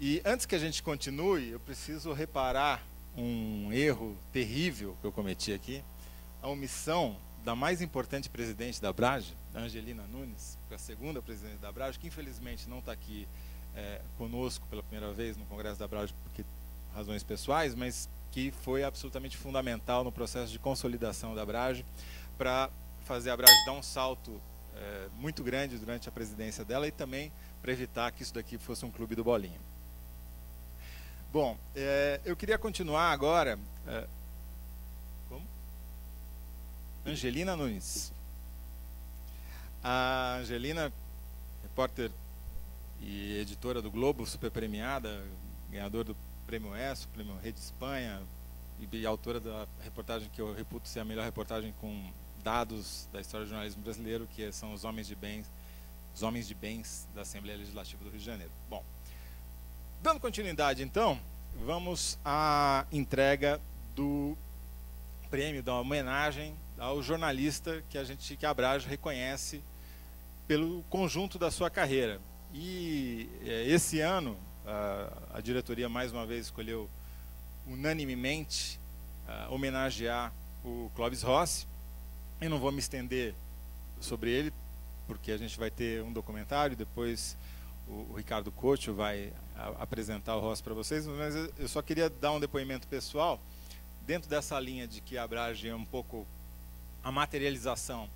E antes que a gente continue, eu preciso reparar um erro terrível que eu cometi aqui, a omissão da mais importante presidente da Abrage, da Angelina Nunes, a segunda presidente da Abrage, que infelizmente não está aqui conosco pela primeira vez no Congresso da Abrage por razões pessoais, mas que foi absolutamente fundamental no processo de consolidação da Abrage para fazer a Abrage dar um salto muito grande durante a presidência dela e também para evitar que isso daqui fosse um clube do Bolinha. Bom, eu queria continuar agora. Como? Angelina Nunes. A Angelina, repórter e editora do Globo, super premiada, ganhador do Prêmio ESSO, Prêmio Rede Espanha, e autora da reportagem que eu reputo ser a melhor reportagem com dados da história do jornalismo brasileiro, que são os homens de bens da Assembleia Legislativa do Rio de Janeiro. Bom, dando continuidade, então, vamos à entrega do prêmio, da homenagem ao jornalista que a Abrage reconhece pelo conjunto da sua carreira. E esse ano, a diretoria mais uma vez escolheu unanimemente homenagear o Clóvis Rossi. Eu não vou me estender sobre ele, porque a gente vai ter um documentário, depois o Ricardo Couto vai apresentar o Rossi para vocês, mas eu só queria dar um depoimento pessoal, dentro dessa linha de que a Abrage é um pouco a materialização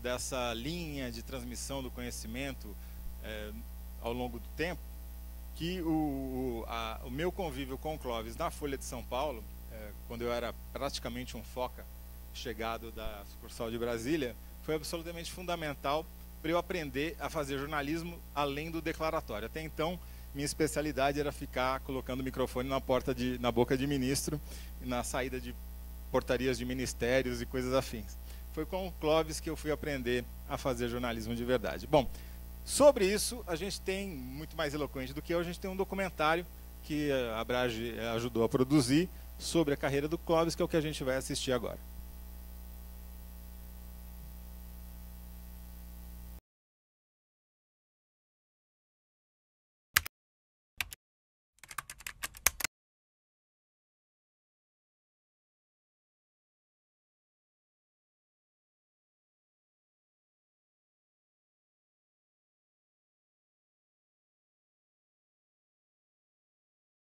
dessa linha de transmissão do conhecimento ao longo do tempo, que o meu convívio com o Clóvis na Folha de São Paulo, quando eu era praticamente um foca chegado da sucursal de Brasília, foi absolutamente fundamental para eu aprender a fazer jornalismo além do declaratório. Até então, minha especialidade era ficar colocando o microfone na boca de ministro, na saída de portarias de ministérios e coisas afins. Foi com o Clóvis que eu fui aprender a fazer jornalismo de verdade. Bom, sobre isso, a gente tem, muito mais eloquente do que eu, a gente tem um documentário que a Abrage ajudou a produzir sobre a carreira do Clóvis, que é o que a gente vai assistir agora.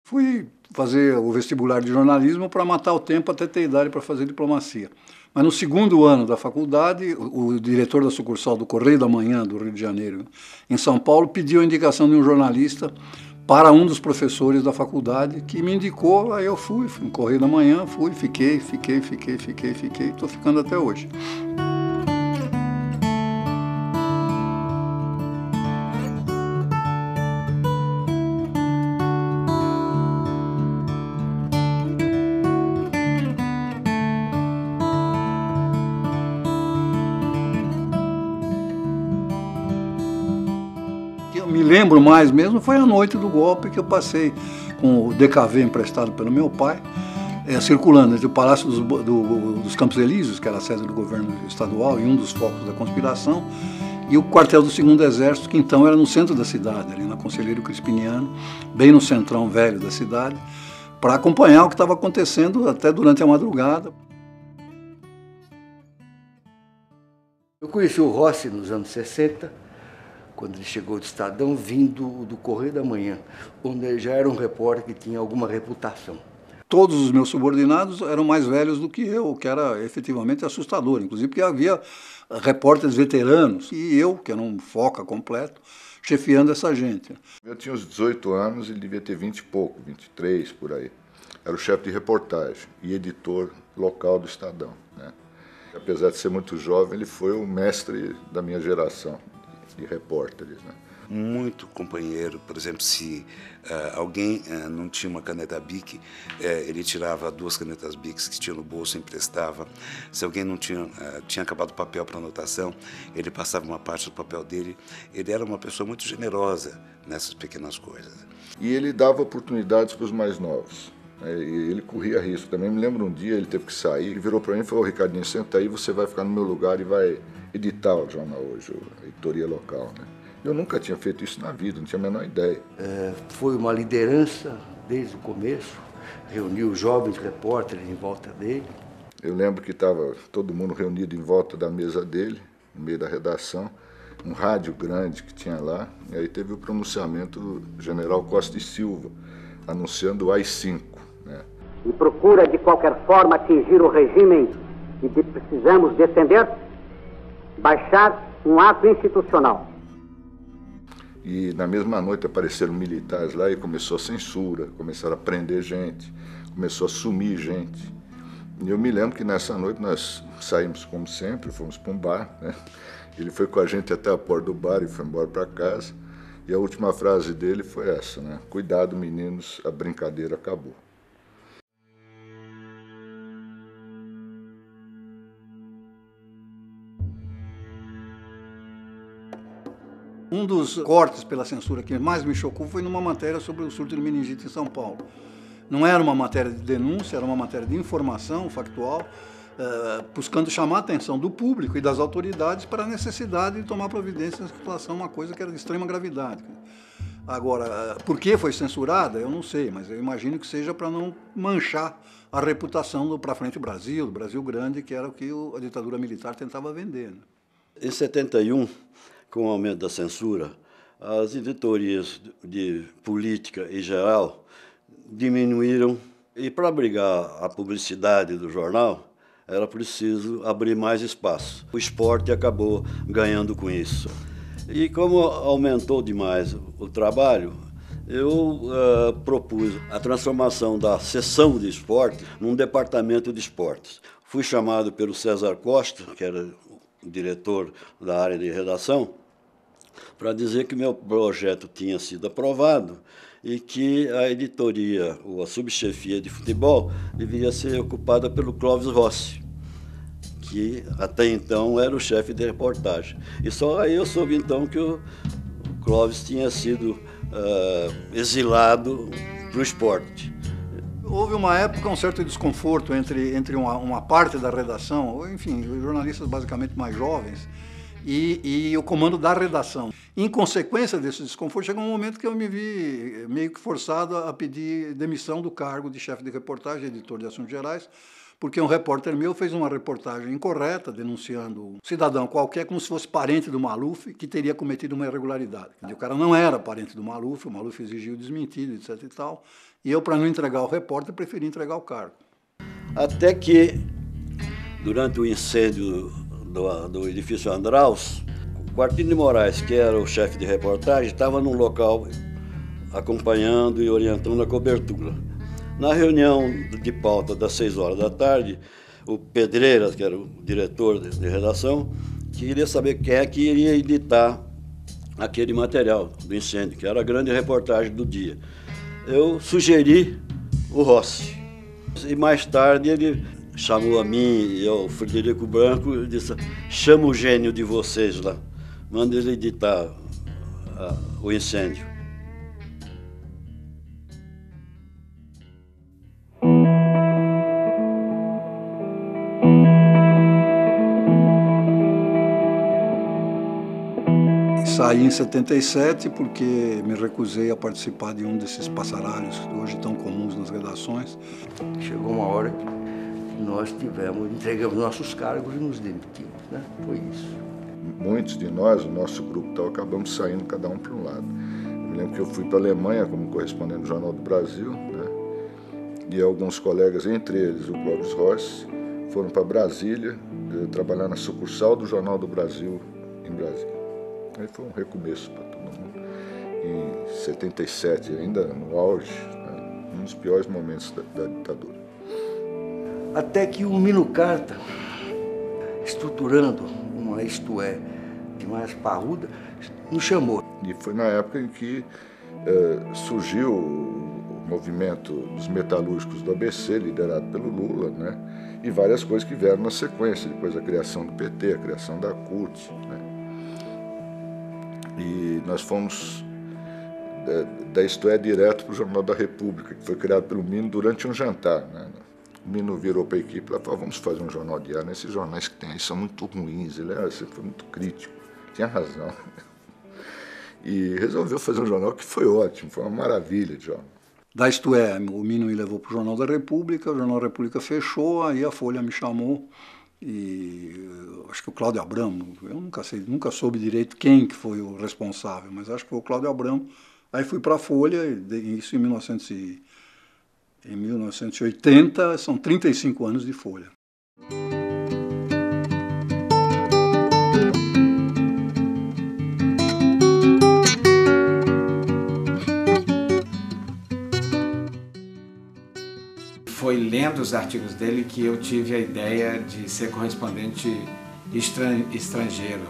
Fui fazer o vestibular de jornalismo para matar o tempo até ter idade para fazer diplomacia. Mas no segundo ano da faculdade, o diretor da sucursal do Correio da Manhã, do Rio de Janeiro, em São Paulo, pediu a indicação de um jornalista para um dos professores da faculdade, que me indicou, aí eu fui no Correio da Manhã, fiquei, estou ficando até hoje. Me lembro mais mesmo, foi a noite do golpe que eu passei com o DKV emprestado pelo meu pai, circulando entre o Palácio dos Campos Elíseos, que era a sede do governo estadual e um dos focos da conspiração, e o quartel do 2º Exército, que então era no centro da cidade, ali na Conselheiro Crispiniano, bem no centrão velho da cidade, para acompanhar o que estava acontecendo até durante a madrugada. Eu conheci o Rossi nos anos 60, quando ele chegou do Estadão, vindo do Correio da Manhã, onde ele já era um repórter que tinha alguma reputação. Todos os meus subordinados eram mais velhos do que eu, o que era efetivamente assustador, inclusive porque havia repórteres veteranos, e eu, que era um foca completo, chefiando essa gente. Eu tinha uns 18 anos, ele devia ter 20 e pouco, 23, por aí. Era o chefe de reportagem e editor local do Estadão, né? Apesar de ser muito jovem, ele foi o mestre da minha geração de repórteres, né? Muito companheiro. Por exemplo, se alguém não tinha uma caneta Bic, ele tirava 2 canetas Bics que tinha no bolso e emprestava. Se alguém não tinha acabado o papel para anotação, ele passava uma parte do papel dele. Ele era uma pessoa muito generosa nessas pequenas coisas. E ele dava oportunidades para os mais novos. E ele corria risco. Também me lembro um dia, ele teve que sair, ele virou para mim e falou: Ricardinho, senta aí, você vai ficar no meu lugar e vai editar o Jornal Hoje, a editoria local, né? Eu nunca tinha feito isso na vida, não tinha a menor ideia. Foi uma liderança desde o começo, reuniu jovens repórteres em volta dele. Eu lembro que estava todo mundo reunido em volta da mesa dele, no meio da redação, um rádio grande que tinha lá, e aí teve o pronunciamento do general Costa e Silva, anunciando o AI-5. Né? E procura de qualquer forma atingir o regime que precisamos defender, baixar um ato institucional. E na mesma noite apareceram militares lá e começou a censura, começaram a prender gente, começou a sumir gente. E eu me lembro que nessa noite nós saímos como sempre, fomos para um bar, né? Ele foi com a gente até a porta do bar e foi embora para casa. E a última frase dele foi essa, né? Cuidado, meninos, a brincadeira acabou. Um dos cortes pela censura que mais me chocou foi numa matéria sobre o surto de meningite em São Paulo. Não era uma matéria de denúncia, era uma matéria de informação factual, buscando chamar a atenção do público e das autoridades para a necessidade de tomar providências em relação a uma coisa que era de extrema gravidade. Agora, por que foi censurada, eu não sei, mas eu imagino que seja para não manchar a reputação do Pra Frente Brasil, do Brasil Grande, que era o que a ditadura militar tentava vender. Né? Em 71, com o aumento da censura, as editorias de política em geral diminuíram, e para abrigar a publicidade do jornal, era preciso abrir mais espaço. O esporte acabou ganhando com isso. E como aumentou demais o trabalho, eu propus a transformação da seção de esporte num departamento de esportes. Fui chamado pelo César Costa, que era o diretor da área de redação, para dizer que meu projeto tinha sido aprovado e que a editoria, ou a subchefia de futebol, devia ser ocupada pelo Clóvis Rossi, que até então era o chefe de reportagem. E só aí eu soube então que o Clóvis tinha sido exilado para o esporte. Houve uma época um certo desconforto entre uma parte da redação, ou enfim, os jornalistas basicamente mais jovens, e o comando da redação. Em consequência desse desconforto, chegou um momento que eu me vi meio que forçado a pedir demissão do cargo de chefe de reportagem, editor de assuntos gerais, porque um repórter meu fez uma reportagem incorreta, denunciando um cidadão qualquer como se fosse parente do Maluf, que teria cometido uma irregularidade. O cara não era parente do Maluf, o Maluf exigiu desmentido, etc. e tal, e eu, para não entregar o repórter, preferi entregar o cargo. Até que, durante o incêndio do edifício Andraus, o Quartino de Moraes, que era o chefe de reportagem, estava num local acompanhando e orientando a cobertura. Na reunião de pauta das 6 horas da tarde, o Pedreiras, que era o diretor de redação, queria saber quem é que iria editar aquele material do incêndio, que era a grande reportagem do dia. Eu sugeri o Rossi. E mais tarde ele chamou a mim e ao Frederico Branco e disse: chama o gênio de vocês lá, manda ele editar o incêndio. Saí em 77 porque me recusei a participar de um desses passaralhos que hoje tão comuns nas redações. Chegou uma hora que nós entregamos nossos cargos e nos demitimos, né? Foi isso. Muitos de nós, o nosso grupo tal, acabamos saindo cada um para um lado. Eu me lembro que eu fui para a Alemanha como correspondente do Jornal do Brasil, né? E alguns colegas, entre eles o Clóvis Rossi, foram para Brasília trabalhar na sucursal do Jornal do Brasil em Brasília. Aí foi um recomeço para todo mundo. Em 77, ainda no auge, né, um dos piores momentos da ditadura. Até que o Mino Carta, estruturando uma Isto É de mais parruda, nos chamou. E foi na época em que surgiu o movimento dos metalúrgicos do ABC, liderado pelo Lula, né, e várias coisas que vieram na sequência, depois a criação do PT, a criação da CUT, né. E nós fomos da Isto É direto para o Jornal da República, que foi criado pelo Mino durante um jantar, né? O Mino virou para a equipe e falou: vamos fazer um jornal diário. Esses jornais que tem aí são muito ruins. Ele sempre foi muito crítico, tinha razão. E resolveu fazer um jornal que foi ótimo, foi uma maravilha de jornal. Da Isto É, o Mino me levou para o Jornal da República, o Jornal da República fechou, aí a Folha me chamou, e acho que o Cláudio Abramo, eu nunca soube direito quem que foi o responsável, mas acho que foi o Cláudio Abramo. Aí fui para a Folha, isso em 1980, são 35 anos de Folha. Foi lendo os artigos dele que eu tive a ideia de ser correspondente estrangeiro.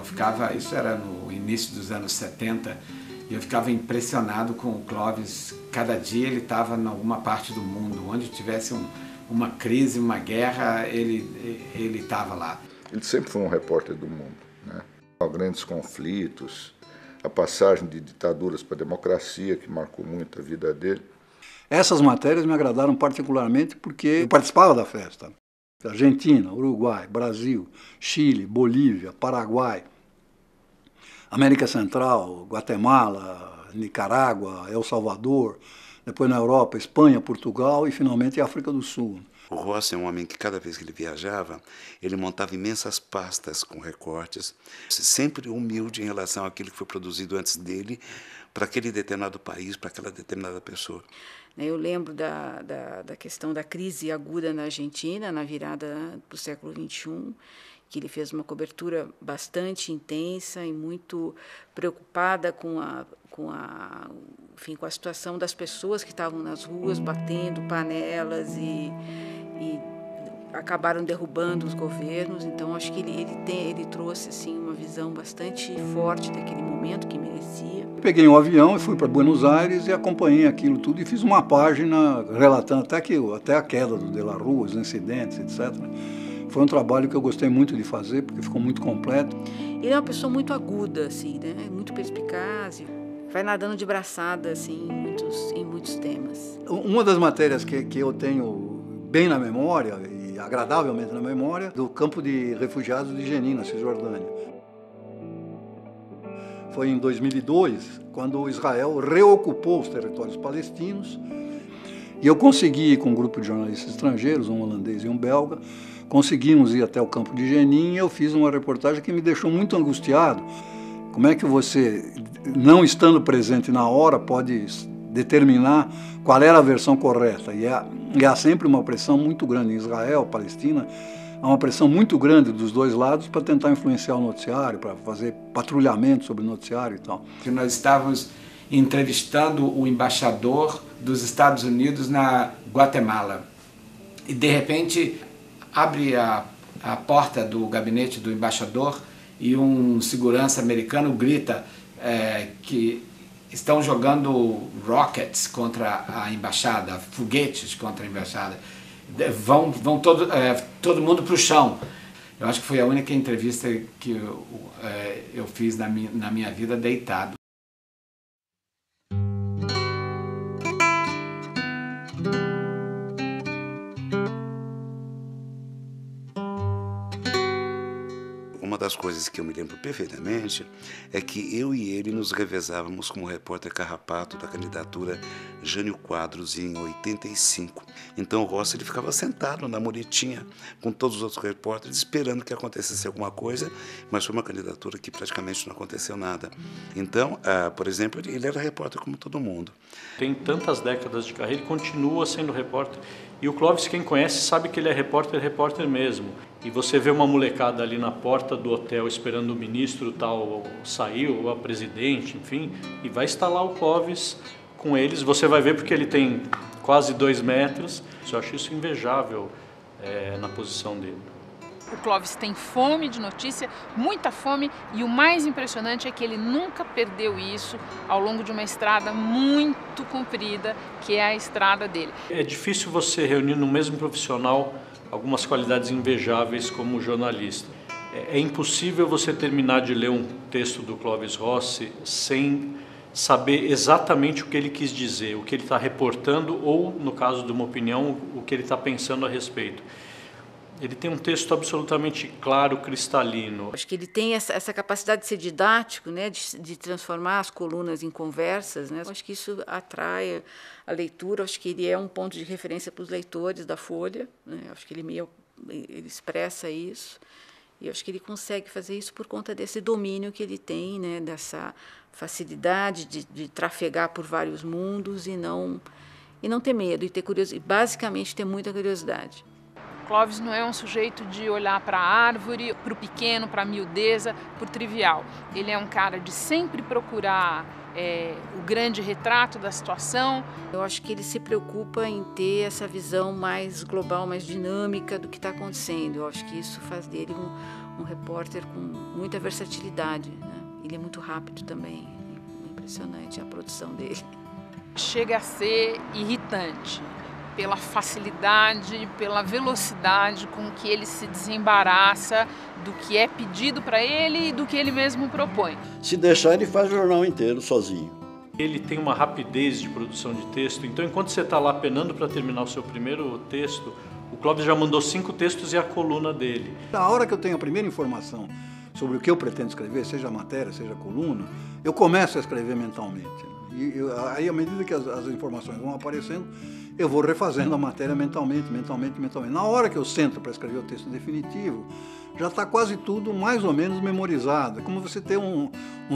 Isso era no início dos anos 70, e eu ficava impressionado com o Clóvis. Cada dia ele estava em alguma parte do mundo, onde tivesse uma crise, uma guerra, ele estava lá. Ele sempre foi um repórter do mundo, né? Grandes conflitos, a passagem de ditaduras para a democracia, que marcou muito a vida dele. Essas matérias me agradaram particularmente porque eu participava da festa. Argentina, Uruguai, Brasil, Chile, Bolívia, Paraguai, América Central, Guatemala, Nicarágua, El Salvador, depois na Europa, Espanha, Portugal e finalmente África do Sul. O Rossi é um homem que cada vez que ele viajava, ele montava imensas pastas com recortes, sempre humilde em relação àquilo que foi produzido antes dele, para aquele determinado país, para aquela determinada pessoa. Eu lembro da questão da crise aguda na Argentina, na virada para o século XXI, que ele fez uma cobertura bastante intensa e muito preocupada com a situação das pessoas que estavam nas ruas, batendo panelas e acabaram derrubando os governos. Então, acho que ele trouxe assim, uma visão bastante forte daquele momento que merecia. Peguei um avião e fui para Buenos Aires e acompanhei aquilo tudo e fiz uma página relatando até a queda do De la Rua, os incidentes, etc. Foi um trabalho que eu gostei muito de fazer, porque ficou muito completo. Ele é uma pessoa muito aguda, assim, né? Muito perspicaz, vai nadando de braçada assim, em muitos temas. Uma das matérias que eu tenho bem na memória, e agradavelmente na memória, do campo de refugiados de Jenin, na Cisjordânia. Foi em 2002, quando Israel reocupou os territórios palestinos, e eu consegui, com um grupo de jornalistas estrangeiros, um holandês e um belga, conseguimos ir até o campo de Jenin, e eu fiz uma reportagem que me deixou muito angustiado. Como é que você, não estando presente na hora, pode determinar qual era a versão correta? E há sempre uma pressão muito grande em Israel, Palestina, há uma pressão muito grande dos dois lados para tentar influenciar o noticiário, para fazer patrulhamento sobre o noticiário e tal. Nós estávamos entrevistando o embaixador dos Estados Unidos na Guatemala e, de repente, abre a porta do gabinete do embaixador e um segurança americano grita que estão jogando rockets contra a embaixada, foguetes contra a embaixada. Vão todo mundo para o chão. Eu acho que foi a única entrevista que eu fiz na minha vida deitado. Uma das coisas que eu me lembro perfeitamente é que eu e ele nos revezávamos como repórter carrapato da candidatura Jânio Quadros em 85. Então o Rossi ele ficava sentado na muretinha com todos os outros repórteres esperando que acontecesse alguma coisa, mas foi uma candidatura que praticamente não aconteceu nada. Então, por exemplo, ele era repórter como todo mundo. Tem tantas décadas de carreira, ele continua sendo repórter. E o Clóvis, quem conhece, sabe que ele é repórter mesmo. E você vê uma molecada ali na porta do hotel esperando o ministro tal sair, ou a presidente, enfim, e vai estar lá o Clóvis com eles. Você vai ver porque ele tem quase 2 metros. Eu acho isso invejável na posição dele. O Clóvis tem fome de notícia, muita fome, e o mais impressionante é que ele nunca perdeu isso ao longo de uma estrada muito comprida, que é a estrada dele. É difícil você reunir no mesmo profissional algumas qualidades invejáveis como jornalista. É impossível você terminar de ler um texto do Clóvis Rossi sem saber exatamente o que ele quis dizer, o que ele está reportando ou, no caso de uma opinião, o que ele está pensando a respeito. Ele tem um texto absolutamente claro, cristalino. Acho que ele tem essa capacidade de ser didático, né, de transformar as colunas em conversas, né. Acho que isso atrai a leitura. Acho que ele é um ponto de referência para os leitores da Folha, né. Acho que ele expressa isso. E acho que ele consegue fazer isso por conta desse domínio que ele tem, né, dessa facilidade de trafegar por vários mundos e não ter medo, e ter curiosidade, basicamente ter muita curiosidade. Clóvis não é um sujeito de olhar para a árvore, para o pequeno, para a miudeza, para o trivial. Ele é um cara de sempre procurar o grande retrato da situação. Eu acho que ele se preocupa em ter essa visão mais global, mais dinâmica do que está acontecendo. Eu acho que isso faz dele um repórter com muita versatilidade, né? Ele é muito rápido também, impressionante a produção dele. Chega a ser irritante pela facilidade, pela velocidade com que ele se desembaraça do que é pedido para ele e do que ele mesmo propõe. Se deixar, ele faz o jornal inteiro sozinho. Ele tem uma rapidez de produção de texto, então enquanto você está lá penando para terminar o seu primeiro texto, o Clóvis já mandou 5 textos e a coluna dele. Na hora que eu tenho a primeira informação sobre o que eu pretendo escrever, seja matéria, seja coluna, eu começo a escrever mentalmente. Aí, à medida que as informações vão aparecendo, eu vou refazendo a matéria mentalmente. Na hora que eu sento para escrever o texto definitivo, já está quase tudo mais ou menos memorizado. É como você ter um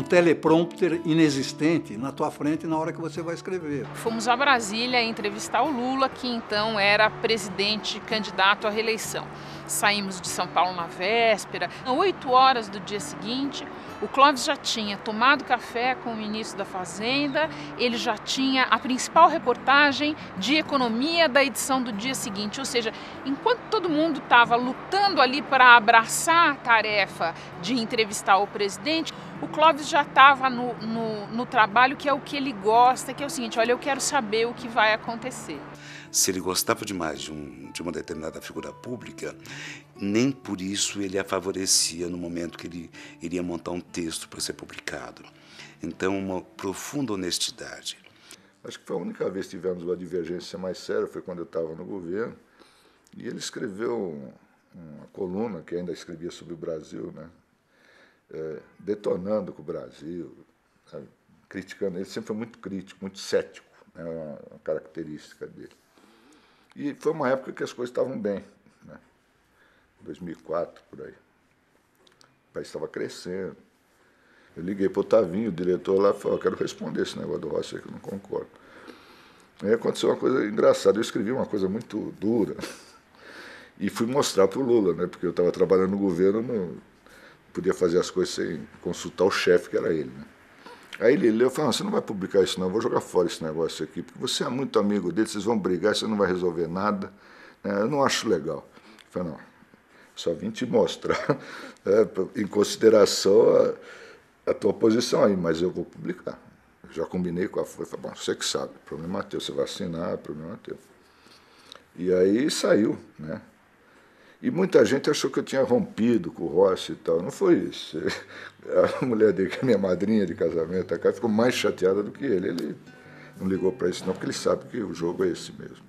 teleprompter inexistente na tua frente na hora que você vai escrever. Fomos a Brasília entrevistar o Lula, que então era presidente candidato à reeleição. Saímos de São Paulo na véspera. Às 8 horas do dia seguinte, o Clóvis já tinha tomado café com o ministro da Fazenda, ele já tinha a principal reportagem de economia da edição do dia seguinte. Ou seja, enquanto todo mundo estava lutando ali para abraçar a tarefa de entrevistar o presidente, o Clóvis já estava no trabalho que é o que ele gosta, que é o seguinte: olha, eu quero saber o que vai acontecer. Se ele gostava demais de uma determinada figura pública, nem por isso ele a favorecia no momento que ele iria montar um texto para ser publicado. Então, uma profunda honestidade. Acho que foi a única vez que tivemos uma divergência mais séria, foi quando eu estava no governo, e ele escreveu uma coluna que ainda escrevia sobre o Brasil, né? Detonando com o Brasil, sabe? Criticando. Ele sempre foi muito crítico, muito cético, né? Uma característica dele. E foi uma época que as coisas estavam bem, né? 2004, por aí. O país estava crescendo. Eu liguei para o Tavinho, o diretor lá, e falei: quero responder esse negócio do Rossi aí, que eu não concordo. Aí aconteceu uma coisa engraçada, eu escrevi uma coisa muito dura e fui mostrar para o Lula, né? Porque eu estava trabalhando no governo, não podia fazer as coisas sem consultar o chefe, que era ele, né? Aí ele leu e falou: você não vai publicar isso não, eu vou jogar fora esse negócio aqui, porque você é muito amigo dele, vocês vão brigar, você não vai resolver nada, né? Eu não acho legal. Eu falei: não, só vim te mostrar em consideração a tua posição aí, mas eu vou publicar. Eu já combinei com a Folha, falei: bom, você que sabe, o problema é teu, você vai assinar, o problema é teu. E aí saiu, né? E muita gente achou que eu tinha rompido com o Rossi e tal. Não foi isso. A mulher dele, que é minha madrinha de casamento, a cara ficou mais chateada do que ele. Ele não ligou para isso não, porque ele sabe que o jogo é esse mesmo.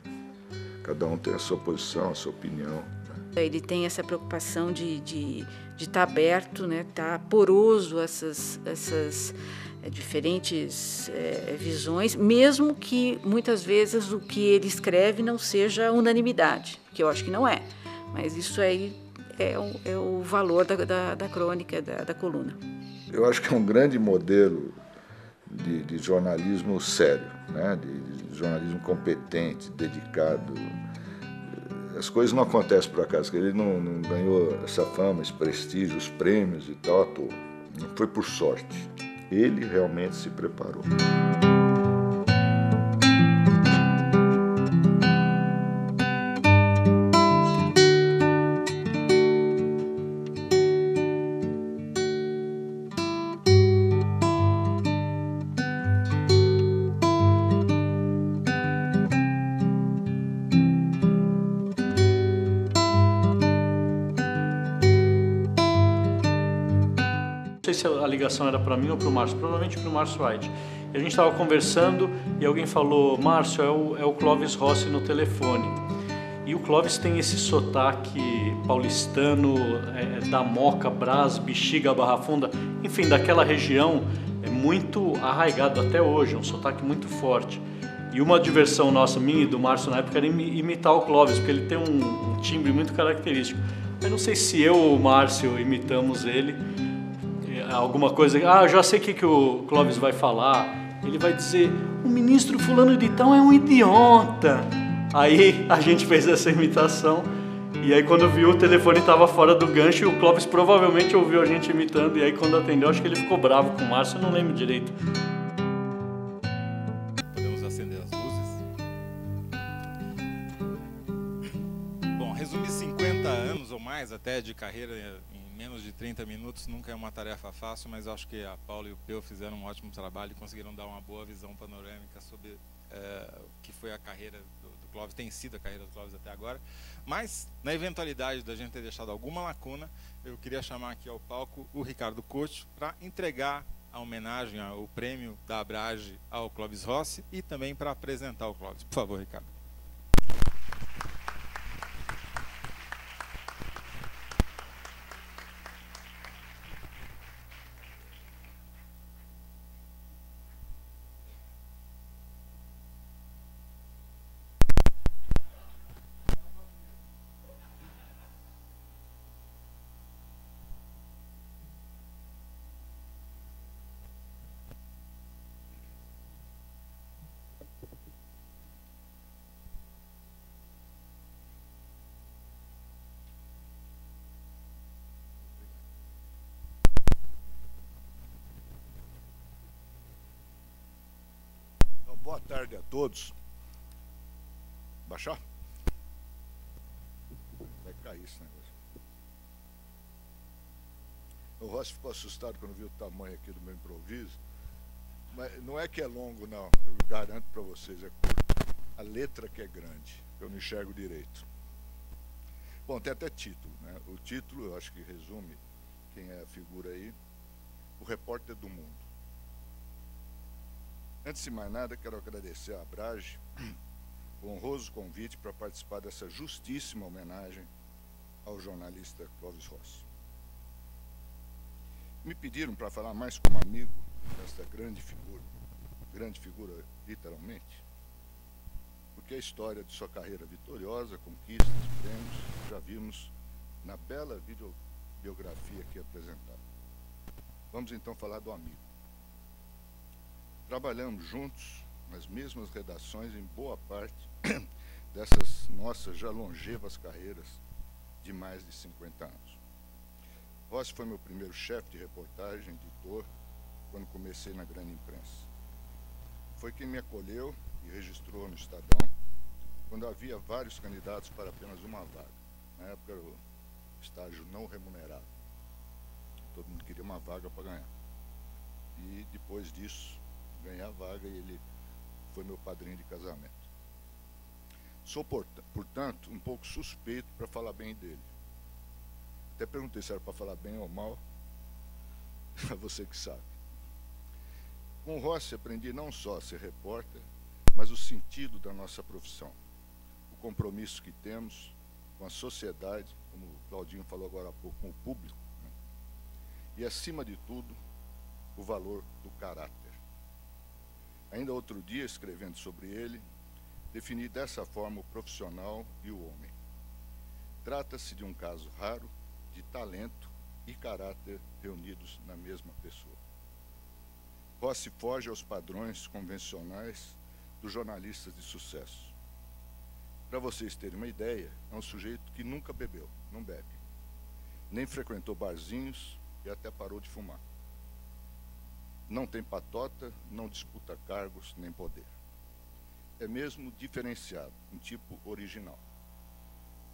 Cada um tem a sua posição, a sua opinião. Ele tem essa preocupação de estar aberto, né? Estar poroso a essas diferentes visões, mesmo que muitas vezes o que ele escreve não seja unanimidade, que eu acho que não é. Mas isso aí é o valor da crônica, da coluna. Eu acho que é um grande modelo de jornalismo sério, né? De jornalismo competente, dedicado. As coisas não acontecem por acaso, ele não ganhou essa fama, esse prestígio, os prêmios e tal à toa. Não foi por sorte. Ele realmente se preparou. Não sei se a ligação era para mim ou para o Márcio, provavelmente para o Márcio White. E a gente estava conversando e alguém falou: Márcio, é o Clóvis Rossi no telefone. E o Clóvis tem esse sotaque paulistano, da Moca, Brás, Bexiga, Barra Funda, enfim, daquela região, é muito arraigado até hoje, é um sotaque muito forte. E uma diversão nossa, minha e do Márcio na época, era imitar o Clóvis, porque ele tem um timbre muito característico. Eu não sei se eu ou o Márcio imitamos ele, alguma coisa, eu já sei o que o Clóvis vai falar, ele vai dizer, o ministro fulano de tal é um idiota. Aí a gente fez essa imitação, e aí quando viu o telefone estava fora do gancho, e o Clóvis provavelmente ouviu a gente imitando, e aí quando atendeu, acho que ele ficou bravo com o Márcio, eu não lembro direito. Podemos acender as luzes? Bom, resumir 50 anos ou mais até de carreira em menos de 30 minutos nunca é uma tarefa fácil, mas acho que a Paula e o Peu fizeram um ótimo trabalho e conseguiram dar uma boa visão panorâmica sobre o que foi a carreira do Clóvis, tem sido a carreira do Clóvis até agora. Mas, na eventualidade da gente ter deixado alguma lacuna, eu queria chamar aqui ao palco o Ricardo Couto para entregar a homenagem, o prêmio da Abrage ao Clóvis Rossi e também para apresentar o Clóvis. Por favor, Ricardo. Boa tarde a todos. Baixar? Vai cair esse negócio. O Rossi ficou assustado quando viu o tamanho aqui do meu improviso. Mas não é que é longo, não. Eu garanto para vocês, é curto. A letra que é grande. Eu não enxergo direito. Bom, tem até título, né? O título, eu acho que resume quem é a figura aí. O repórter do mundo. Antes de mais nada, quero agradecer à Abrage o honroso convite para participar dessa justíssima homenagem ao jornalista Clóvis Rossi. Me pediram para falar mais como amigo desta grande figura literalmente, porque a história de sua carreira vitoriosa, conquistas, prêmios, já vimos na bela videobiografia aqui apresentada. Vamos então falar do amigo. Trabalhamos juntos nas mesmas redações em boa parte dessas nossas já longevas carreiras de mais de 50 anos. Rossi foi meu primeiro chefe de reportagem, editor, quando comecei na grande imprensa. Foi quem me acolheu e registrou no Estadão, quando havia vários candidatos para apenas uma vaga. Na época era o estágio não remunerado. Todo mundo queria uma vaga para ganhar. E depois disso, ganhar a vaga, e ele foi meu padrinho de casamento. Sou, portanto, um pouco suspeito para falar bem dele. Até perguntei se era para falar bem ou mal, é você que sabe. Com o Rossi aprendi não só a ser repórter, mas o sentido da nossa profissão, o compromisso que temos com a sociedade, como o Claudinho falou agora há pouco, com o público, né? E, acima de tudo, o valor do caráter. Ainda outro dia, escrevendo sobre ele, defini dessa forma o profissional e o homem. Trata-se de um caso raro de talento e caráter reunidos na mesma pessoa. Rossi foge aos padrões convencionais dos jornalistas de sucesso. Para vocês terem uma ideia, é um sujeito que nunca bebeu, não bebe, nem frequentou barzinhos e até parou de fumar. Não tem patota, não disputa cargos nem poder. É mesmo diferenciado, um tipo original.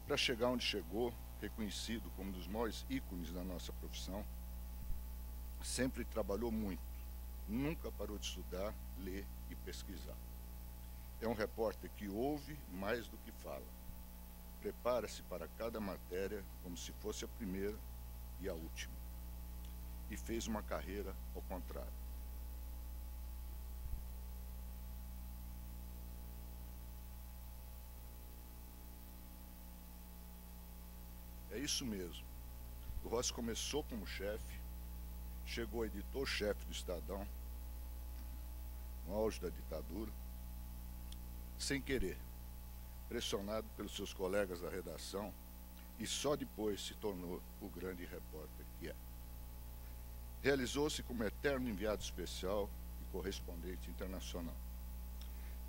Para chegar onde chegou, reconhecido como um dos maiores ícones da nossa profissão, sempre trabalhou muito, nunca parou de estudar, ler e pesquisar. É um repórter que ouve mais do que fala. Prepara-se para cada matéria como se fosse a primeira e a última. E fez uma carreira ao contrário. isso mesmo. O Rossi começou como chefe, chegou editor-chefe do Estadão, no auge da ditadura, sem querer, pressionado pelos seus colegas da redação, e só depois se tornou o grande repórter que é. Realizou-se como eterno enviado especial e correspondente internacional.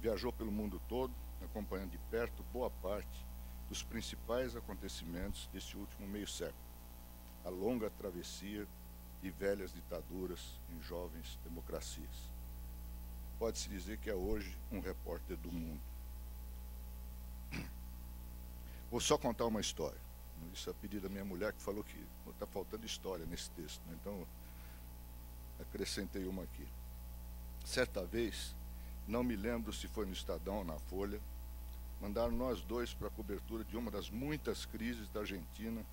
Viajou pelo mundo todo, acompanhando de perto boa parte dos principais acontecimentos deste último meio século, a longa travessia de velhas ditaduras em jovens democracias. Pode-se dizer que é hoje um repórter do mundo. Vou só contar uma história. Isso é a pedido da minha mulher, que falou que está faltando história nesse texto, né? Então acrescentei uma aqui. Certa vez, não me lembro se foi no Estadão ou na Folha, mandaram nós dois para a cobertura de uma das muitas crises da Argentina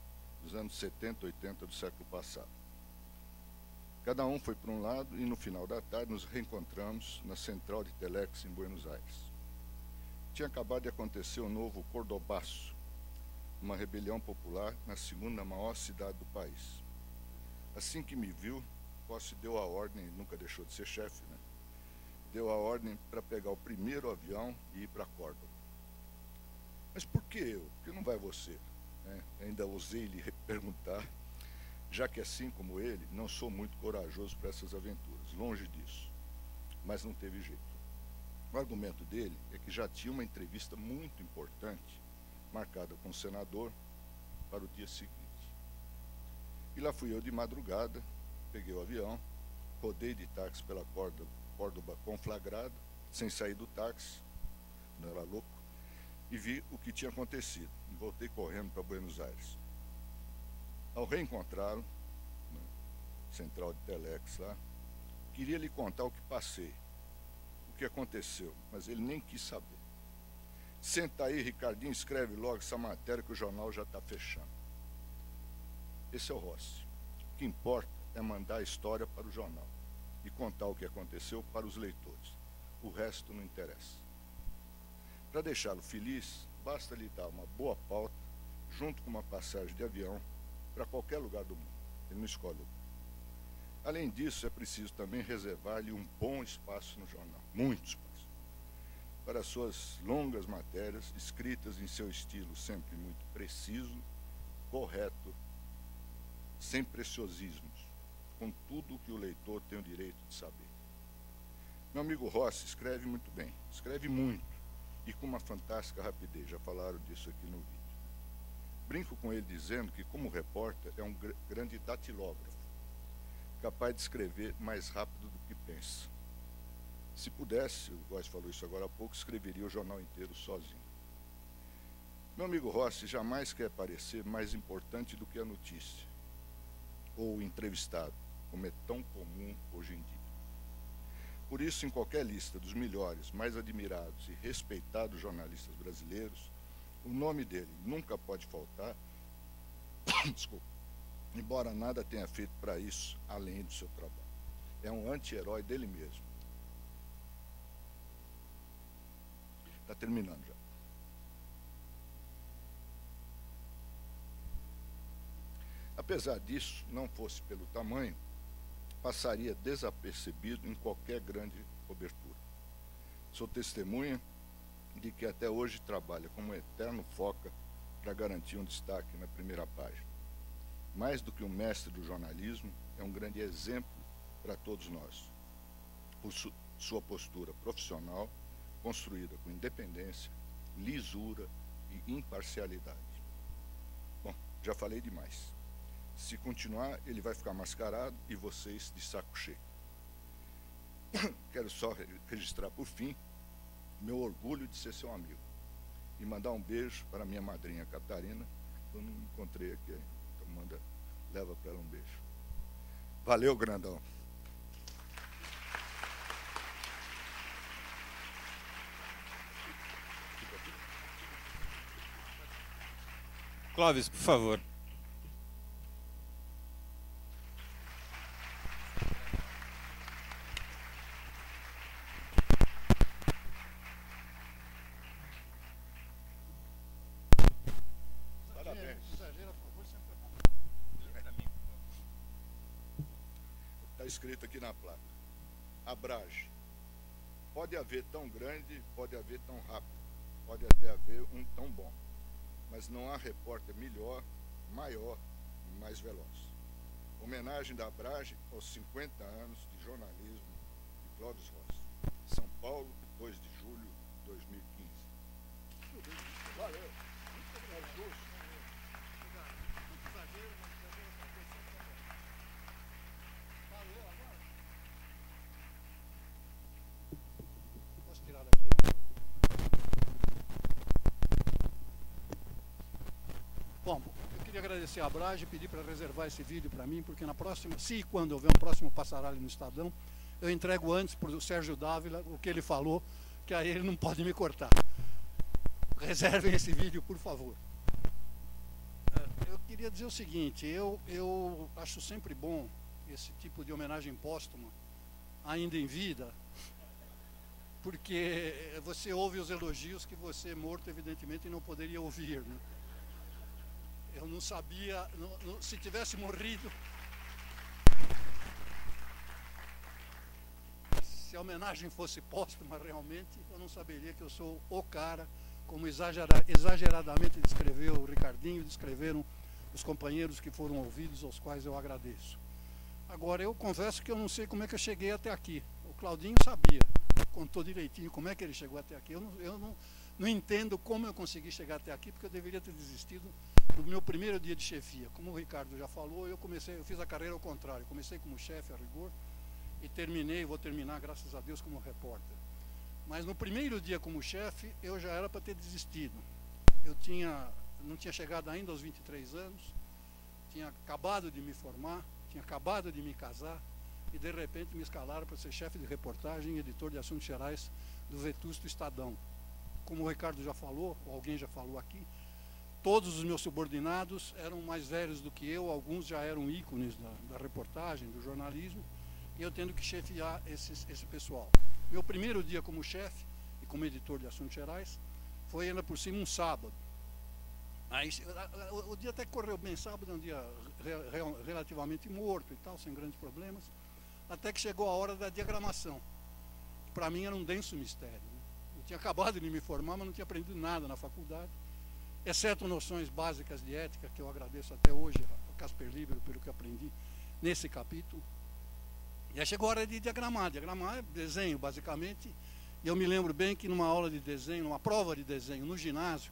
dos anos 70 e 80 do século passado. Cada um foi para um lado e no final da tarde nos reencontramos na central de Telex em Buenos Aires. Tinha acabado de acontecer o novo Cordobaço, uma rebelião popular na segunda maior cidade do país. Assim que me viu, Rossi deu a ordem, nunca deixou de ser chefe, né? Deu a ordem para pegar o primeiro avião e ir para Córdoba. Mas por que eu? Por que não vai você? Ainda ousei lhe perguntar, já que assim como ele, não sou muito corajoso para essas aventuras, longe disso. Mas não teve jeito. O argumento dele é que já tinha uma entrevista muito importante marcada com o senador para o dia seguinte. E lá fui eu de madrugada, peguei o avião, rodei de táxi pela Córdoba conflagrado, sem sair do táxi, não era louco, e vi o que tinha acontecido. E voltei correndo para Buenos Aires. Ao reencontrá-lo, na central de Telex lá, queria lhe contar o que passei, o que aconteceu, mas ele nem quis saber. Senta aí, Ricardinho, escreve logo essa matéria que o jornal já está fechando. Esse é o Rossi. O que importa é mandar a história para o jornal e contar o que aconteceu para os leitores. O resto não interessa. Para deixá-lo feliz, basta lhe dar uma boa pauta, junto com uma passagem de avião, para qualquer lugar do mundo. Ele não escolhe o lugar. Além disso, é preciso também reservar-lhe um bom espaço no jornal, muito espaço, para suas longas matérias, escritas em seu estilo sempre muito preciso, correto, sem preciosismos, com tudo o que o leitor tem o direito de saber. Meu amigo Rossi escreve muito bem, escreve muito, e com uma fantástica rapidez, já falaram disso aqui no vídeo. Brinco com ele dizendo que, como repórter, é um grande datilógrafo, capaz de escrever mais rápido do que pensa. Se pudesse, o Góes falou isso agora há pouco, escreveria o jornal inteiro sozinho. Meu amigo Rossi jamais quer parecer mais importante do que a notícia, ou o entrevistado, como é tão comum hoje em dia. Por isso, em qualquer lista dos melhores, mais admirados e respeitados jornalistas brasileiros, o nome dele nunca pode faltar, desculpa, embora nada tenha feito para isso, além do seu trabalho. É um anti-herói dele mesmo. Está terminando já. Apesar disso, não fosse pelo tamanho, passaria desapercebido em qualquer grande cobertura. Sou testemunha de que até hoje trabalha como eterno foca para garantir um destaque na primeira página. Mais do que um mestre do jornalismo, é um grande exemplo para todos nós, por sua postura profissional, construída com independência, lisura e imparcialidade. Bom, já falei demais. Se continuar, ele vai ficar mascarado e vocês de saco cheio. Quero só registrar, por fim, meu orgulho de ser seu amigo e mandar um beijo para minha madrinha Catarina, que eu não encontrei aqui ainda. Então leva para ela um beijo. Valeu, grandão. Clóvis, por favor. Parabéns. Exagera, por favor, escrito aqui na placa: Abrage. Pode haver tão grande, pode haver tão rápido, pode até haver um tão bom, mas não há repórter melhor, maior e mais veloz. Homenagem da Abrage aos 50 anos de jornalismo de Clóvis Rossi. São Paulo, 2 de julho de 2015. Valeu. Muito obrigado. Posso tirar daqui? Bom, eu queria agradecer a Abrage e pedir para reservar esse vídeo para mim, porque na próxima, se e quando houver um próximo Passaralho no Estadão, eu entrego antes para o Sérgio Dávila o que ele falou, que aí ele não pode me cortar. Reservem esse vídeo, por favor. Eu queria dizer o seguinte, eu acho sempre bom esse tipo de homenagem póstuma, ainda em vida, porque você ouve os elogios que você, morto, evidentemente, não poderia ouvir, né? Eu não sabia, se tivesse morrido, se a homenagem fosse póstuma realmente, eu não saberia que eu sou o cara, como exageradamente descreveu o Ricardinho, descreveram os companheiros que foram ouvidos, aos quais eu agradeço. Agora, eu confesso que eu não sei como é que eu cheguei até aqui. O Claudinho sabia, contou direitinho como é que ele chegou até aqui. Eu não entendo como eu consegui chegar até aqui, porque eu deveria ter desistido no meu primeiro dia de chefia. Como o Ricardo já falou, eu fiz a carreira ao contrário. Comecei como chefe, a rigor, e vou terminar, graças a Deus, como repórter. Mas no primeiro dia como chefe, eu já era para ter desistido. Não tinha chegado ainda aos 23 anos, tinha acabado de me formar, tinha acabado de me casar, e de repente me escalaram para ser chefe de reportagem e editor de assuntos gerais do vetusto Estadão. Como o Ricardo já falou, ou alguém já falou aqui, todos os meus subordinados eram mais velhos do que eu, alguns já eram ícones da reportagem, do jornalismo, e eu tendo que chefiar esse pessoal. Meu primeiro dia como chefe e como editor de assuntos gerais foi ainda por cima um sábado. Aí, o dia até correu bem, sábado é um dia relativamente morto e tal, sem grandes problemas, até que chegou a hora da diagramação. Para mim era um denso mistério, né? Eu tinha acabado de me formar, mas não tinha aprendido nada na faculdade, exceto noções básicas de ética, que eu agradeço até hoje a Casper Libero pelo que aprendi nesse capítulo. E aí chegou a hora de diagramar. Diagramar é desenho, basicamente. E eu me lembro bem que numa aula de desenho, numa prova de desenho no ginásio,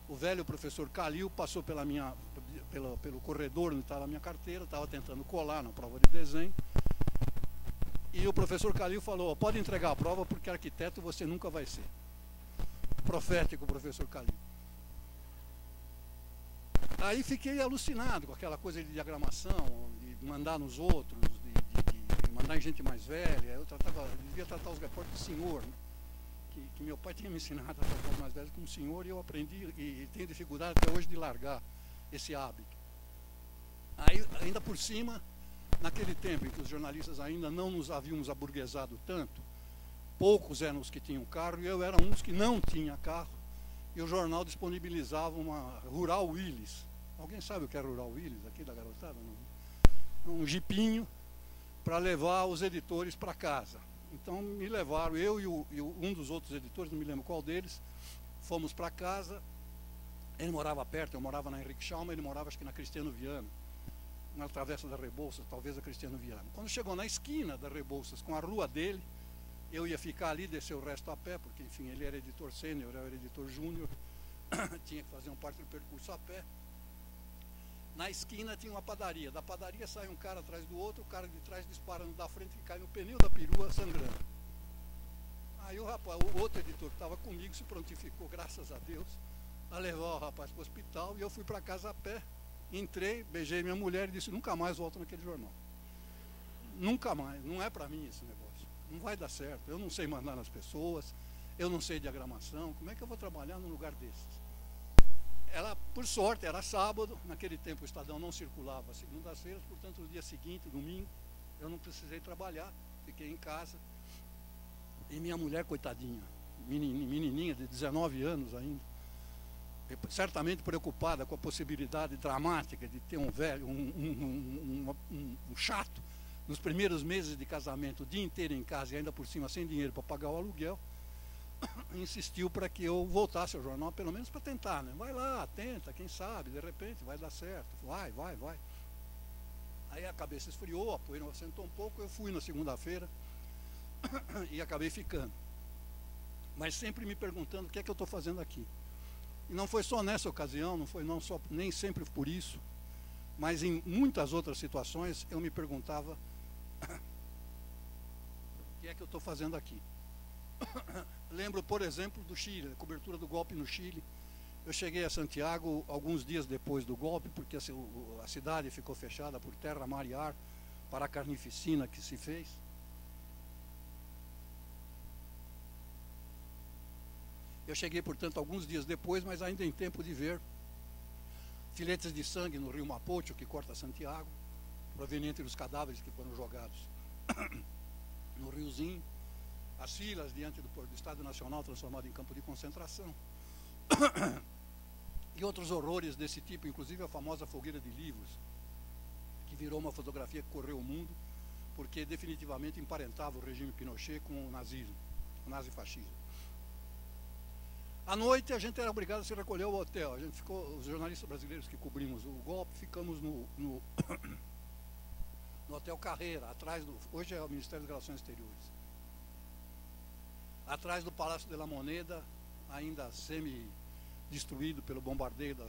o velho professor Calil passou pelo corredor onde estava a minha carteira, estava tentando colar na prova de desenho. E o professor Calil falou: pode entregar a prova porque arquiteto você nunca vai ser. Profético, professor Calil. Aí fiquei alucinado com aquela coisa de diagramação, de mandar nos outros, de mandar em gente mais velha. Eu devia tratar os repórteres de senhor, né? Que meu pai tinha me ensinado a tratar os mais velhos como senhor, e eu aprendi e tenho dificuldade até hoje de largar esse hábito. Aí, ainda por cima, naquele tempo em que os jornalistas ainda não nos havíamos aburguesado tanto, poucos eram os que tinham carro, e eu era um dos que não tinha carro, e o jornal disponibilizava uma Rural Willys. Alguém sabe o que é Rural Willys aqui da garotada? Não? Um jipinho para levar os editores para casa. Então me levaram, eu e um dos outros editores, não me lembro qual deles, fomos para casa. Ele morava perto, eu morava na Henrique Schalman, ele morava acho que na Cristiano Viana, na Travessa da Rebouças, talvez a Cristiano Viana. Quando chegou na esquina da Rebouças, com a rua dele, eu ia ficar ali, descer o resto a pé, porque enfim, ele era editor sênior, eu era editor júnior, tinha que fazer um parte do percurso a pé. Na esquina tinha uma padaria, da padaria sai um cara atrás do outro, o cara de trás dispara no da frente e cai no pneu da perua sangrando. Aí o rapaz, o outro editor que estava comigo se prontificou, graças a Deus, a levar o rapaz para o hospital, e eu fui para casa a pé, entrei, beijei minha mulher e disse: nunca mais volto naquele jornal. Nunca mais, não é para mim esse negócio, não vai dar certo, eu não sei mandar nas pessoas, eu não sei diagramação, como é que eu vou trabalhar num lugar desses? Por sorte, era sábado, naquele tempo o Estadão não circulava segundas-feiras, portanto, no dia seguinte, domingo, eu não precisei trabalhar, fiquei em casa. E minha mulher, coitadinha, menininha de 19 anos ainda, certamente preocupada com a possibilidade dramática de ter um velho, um chato, nos primeiros meses de casamento, o dia inteiro em casa e ainda por cima sem dinheiro para pagar o aluguel, insistiu para que eu voltasse ao jornal, pelo menos para tentar, né? Vai lá, tenta, quem sabe, de repente vai dar certo. Vai. Aí a cabeça esfriou, a poeira assentou um pouco, eu fui na segunda-feira e acabei ficando. Mas sempre me perguntando o que é que eu estou fazendo aqui. E não foi só nessa ocasião, não foi não só, nem sempre por isso, mas em muitas outras situações eu me perguntava o que é que eu estou fazendo aqui. Lembro, por exemplo, do Chile, a cobertura do golpe no Chile. Eu cheguei a Santiago alguns dias depois do golpe, porque a cidade ficou fechada por terra, mar e ar para a carnificina que se fez. Eu cheguei, portanto, alguns dias depois, mas ainda em tempo de ver filetes de sangue no rio Mapocho, que corta Santiago, proveniente dos cadáveres que foram jogados no riozinho, as filas diante do Estádio Nacional transformado em campo de concentração, e outros horrores desse tipo, inclusive a famosa fogueira de livros, que virou uma fotografia que correu o mundo, porque definitivamente emparentava o regime Pinochet com o nazismo, o nazifascismo. À noite a gente era obrigado a se recolher ao hotel. A gente ficou, os jornalistas brasileiros que cobrimos o golpe, ficamos no Hotel Carreira, atrás do, hoje é o Ministério das Relações Exteriores, atrás do Palácio de la Moneda, ainda semi-destruído pelo bombardeio da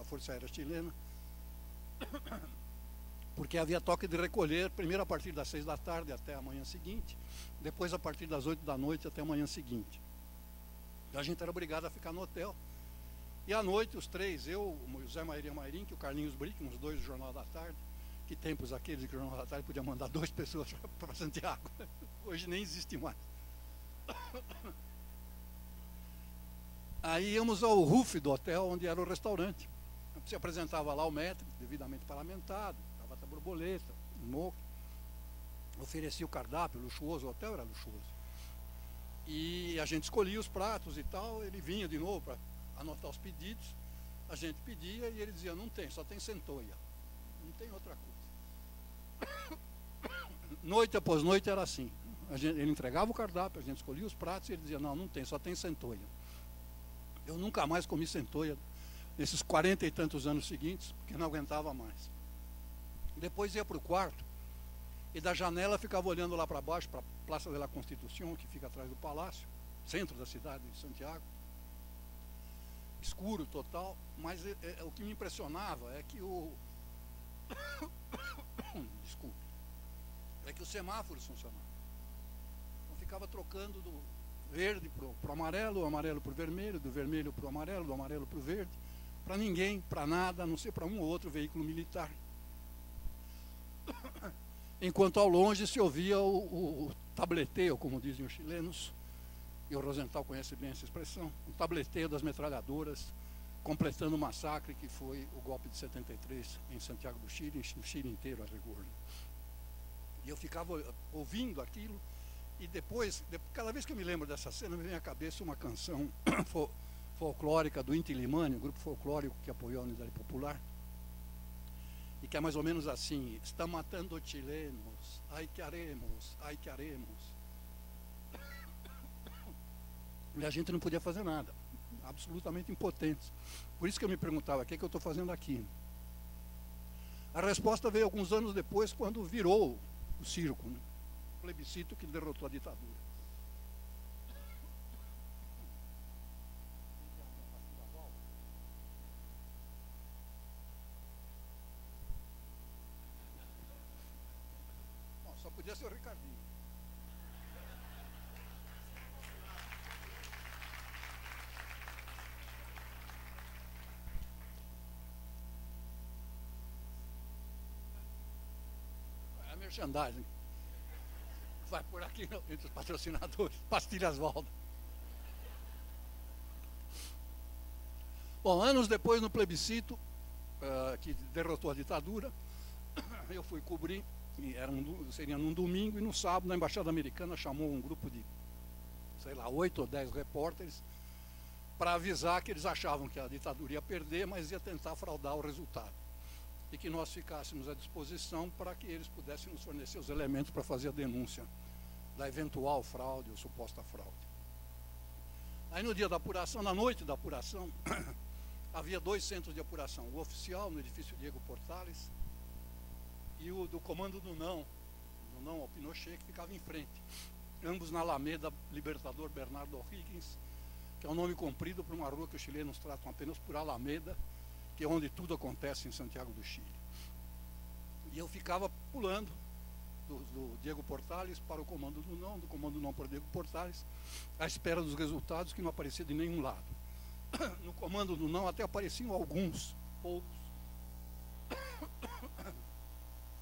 Força Aérea Chilena, porque havia toque de recolher, primeiro a partir das 6 da tarde até a manhã seguinte, depois a partir das 8 da noite até a manhã seguinte. A gente era obrigado a ficar no hotel. E à noite, os três, eu, o José Maria Mairim, que o Carlinhos Brick, uns dois do Jornal da Tarde, que tempos aqueles que o Jornal da Tarde podia mandar 2 pessoas para Santiago. Hoje nem existe mais. Aí íamos ao roof do hotel, onde era o restaurante. Se apresentava lá o maître, devidamente parlamentado, gravata borboleta, moco, oferecia o cardápio, luxuoso, o hotel era luxuoso. E a gente escolhia os pratos e tal, ele vinha de novo para anotar os pedidos, a gente pedia e ele dizia, não tem, só tem centoia, não tem outra coisa. Noite após noite era assim, ele entregava o cardápio, a gente escolhia os pratos e ele dizia, não tem, só tem centoia. Eu nunca mais comi centoia nesses 40 e tantos anos seguintes, porque não aguentava mais. Depois ia para o quarto, e da janela ficava olhando lá para baixo, para a Praça de la Constitución, que fica atrás do palácio, centro da cidade de Santiago. Escuro total, mas o que me impressionava é que desculpe, é que os semáforos funcionavam. Então ficava trocando do verde para o amarelo, o amarelo para o vermelho, do vermelho para o amarelo, do amarelo para o verde, para ninguém, para nada, a não ser para um ou outro veículo militar. Enquanto ao longe se ouvia o tableteio, como dizem os chilenos, e o Rosenthal conhece bem essa expressão, o tableteio das metralhadoras, completando o massacre que foi o golpe de 73 em Santiago do Chile, no Chile inteiro a rigor. E eu ficava ouvindo aquilo, e depois, cada vez que eu me lembro dessa cena, me vem à cabeça uma canção folclórica do Inti Illimani, um grupo folclórico que apoiou a Unidade Popular, e que é mais ou menos assim, está matando chilenos, ai que haremos, ai que haremos. E a gente não podia fazer nada, absolutamente impotentes. Por isso que eu me perguntava, o que é que eu estou fazendo aqui? A resposta veio alguns anos depois, quando virou o circo, né? O plebiscito que derrotou a ditadura. Só podia ser o Ricardinho. É a merchandising. Vai por aqui entre os patrocinadores. Pastilhas Valda. Bom, anos depois, no plebiscito que derrotou a ditadura, eu fui cobrir. Seria num domingo, e no sábado a Embaixada Americana chamou um grupo de, sei lá, 8 ou 10 repórteres para avisar que eles achavam que a ditadura ia perder, mas ia tentar fraudar o resultado. e que nós ficássemos à disposição para que eles pudessem nos fornecer os elementos para fazer a denúncia da eventual fraude ou suposta fraude. Aí no dia da apuração, na noite da apuração, havia 2 centros de apuração, o oficial no edifício Diego Portales e o do comando do não ao Pinochet, que ficava em frente, ambos na Alameda Libertador Bernardo O'Higgins, que é um nome comprido para uma rua que os chilenos tratam apenas por Alameda, que é onde tudo acontece em Santiago do Chile. E eu ficava pulando do Diego Portales para o comando do comando não para o Diego Portales, à espera dos resultados, que não aparecia de nenhum lado. No comando do não até apareciam alguns, poucos,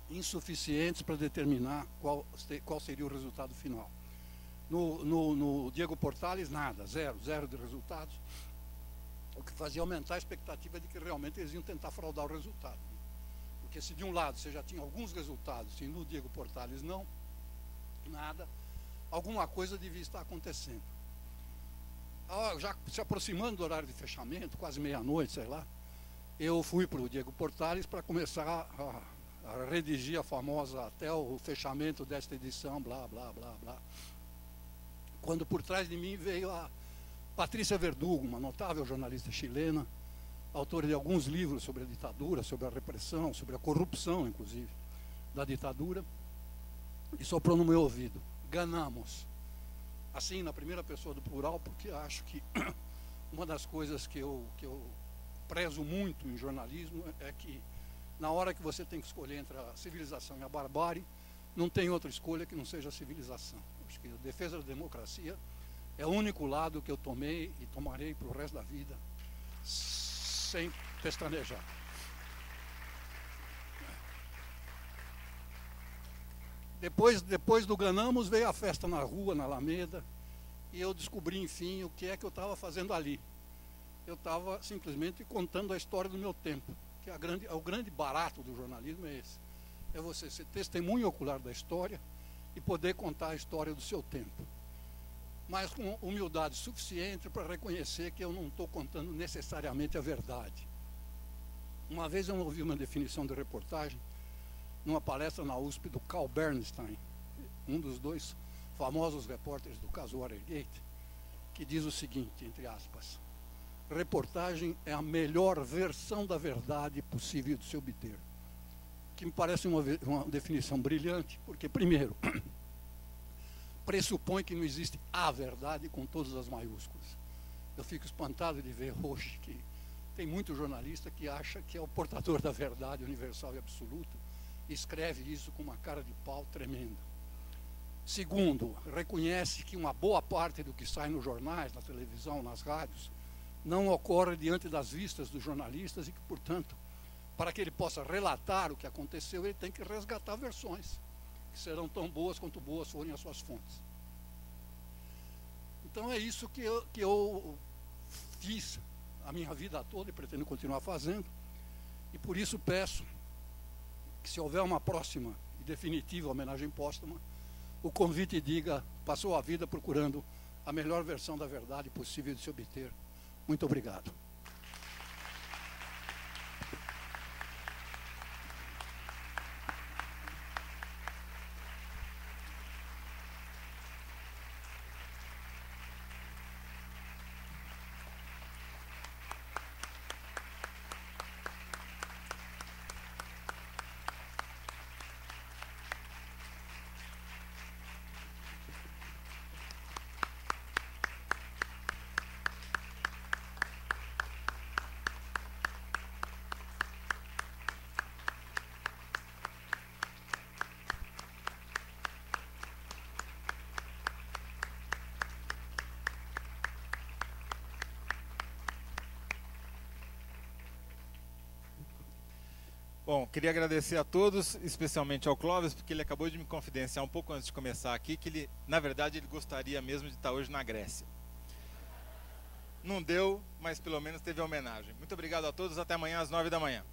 insuficientes para determinar qual seria o resultado final. No Diego Portales, nada, zero de resultados, o que fazia aumentar a expectativa de que realmente eles iam tentar fraudar o resultado. Porque se de um lado você já tinha alguns resultados e no Diego Portales não, nada, alguma coisa devia estar acontecendo. Já se aproximando do horário de fechamento, quase meia-noite, sei lá, eu fui para o Diego Portales para começar a redigir a famosa até o fechamento desta edição, blá, blá, blá, blá. Quando por trás de mim veio a Patrícia Verdugo, uma notável jornalista chilena, autora de alguns livros sobre a ditadura, sobre a repressão, sobre a corrupção, inclusive, da ditadura, e soprou no meu ouvido: ganamos. Assim, na primeira pessoa do plural, porque acho que uma das coisas que eu prezo muito em jornalismo é que, na hora que você tem que escolher entre a civilização e a barbárie, não tem outra escolha que não seja a civilização. Acho que a defesa da democracia é o único lado que eu tomei e tomarei para o resto da vida, sem pestanejar. Depois do ganamos, veio a festa na rua, na Alameda, e eu descobri, enfim, o que é que eu estava fazendo ali. Eu estava simplesmente contando a história do meu tempo, que o grande barato do jornalismo é esse. É você ser testemunho ocular da história e poder contar a história do seu tempo. Mas com humildade suficiente para reconhecer que eu não estou contando necessariamente a verdade. Uma vez eu ouvi uma definição de reportagem numa palestra na USP do Carl Bernstein, um dos 2 famosos repórteres do caso Watergate, que diz o seguinte, entre aspas: reportagem é a melhor versão da verdade possível de se obter. Que me parece uma definição brilhante, porque, primeiro, pressupõe que não existe a verdade com todas as maiúsculas. Eu fico espantado de ver hoje que tem muito jornalista que acha que é o portador da verdade universal e absoluta, e escreve isso com uma cara de pau tremenda. Segundo, reconhece que uma boa parte do que sai nos jornais, na televisão, nas rádios, não ocorre diante das vistas dos jornalistas e que, portanto, para que ele possa relatar o que aconteceu, ele tem que resgatar versões, que serão tão boas quanto boas forem as suas fontes. Então é isso que eu fiz a minha vida toda e pretendo continuar fazendo, e por isso peço que, se houver uma próxima e definitiva homenagem póstuma, o convite diga: passou a vida procurando a melhor versão da verdade possível de se obter. Muito obrigado. Bom, queria agradecer a todos, especialmente ao Clóvis, porque ele acabou de me confidenciar um pouco antes de começar aqui que ele, na verdade, ele gostaria mesmo de estar hoje na Grécia. Não deu, mas pelo menos teve a homenagem. Muito obrigado a todos, até amanhã às 9 da manhã.